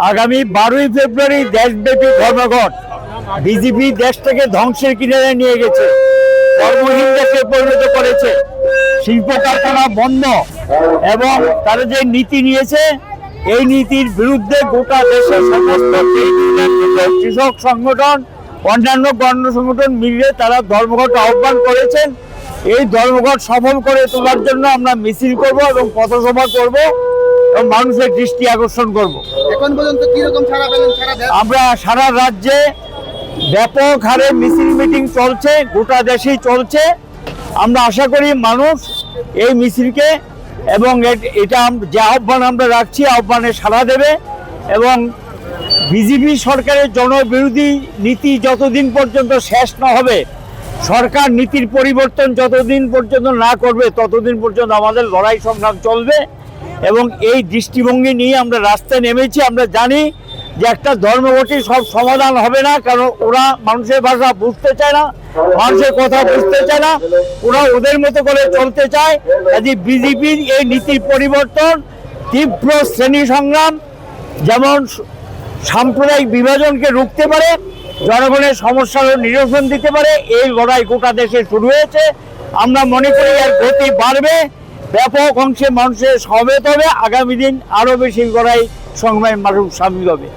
আগামী 12ই ফেব্রুয়ারি দেশব্যাপী ধর্মঘট। বিজেপি দেশটাকে ধ্বংসের কিনারে নিয়ে গেছে, কর্মহীন দেশে পরিণত করেছে, শিল্প কারখানা বন্ধ এবং তারা যে নীতি নিয়েছে এই নীতির বিরুদ্ধে গোটা দেশের সমস্ত কৃষক সংগঠন, অন্যান্য গণ সংগঠন মিলে তারা ধর্মঘট আহ্বান করেছেন। এই ধর্মঘট সফল করে তোলার জন্য আমরা মিছিল করব এবং পথসভা করব এবং মানুষের দৃষ্টি আকর্ষণ করব। এখন পর্যন্ত কি রকম সাড়া পেলেন? আমরা সারা রাজ্যে ব্যাপক হারে মিছিল মিটিং চলছে, গোটা দেশেই চলছে। আমরা আশা করি মানুষ এই মিছিলকে এবং এটা যে আহ্বান আমরা রাখছি আহ্বানে সাড়া দেবে এবং বিজেপি সরকারের জনবিরোধী নীতি যতদিন পর্যন্ত শেষ না হবে, সরকার নীতির পরিবর্তন যতদিন পর্যন্ত না করবে ততদিন পর্যন্ত আমাদের লড়াই সংগ্রাম চলবে। এবং এই দৃষ্টিভঙ্গি নিয়ে আমরা রাস্তায় নেমেছি। আমরা জানি যে একটা ধর্মঘটই সব সমাধান হবে না, কারণ ওরা মানুষের ভাষা বুঝতে চায় না, মানুষের কথা বুঝতে চায় না, ওরা ওদের মতো করে চলতে চায়। কাজে বিজেপির এই নীতির পরিবর্তন, তীব্র শ্রেণী সংগ্রাম যেমন সাম্প্রদায়িক বিভাজনকে রুখতে পারে, জনগণের সমস্যার নিরসন দিতে পারে, এই লড়াই গোটা দেশে শুরু হয়েছে। আমরা মনে করি এর গতি বাড়বে, ব্যাপক অংশে মানুষের সমবেত হবে, আগামী দিন আরও বেশি লড়াই সংগ্রামে মানুষ সামিল হবে।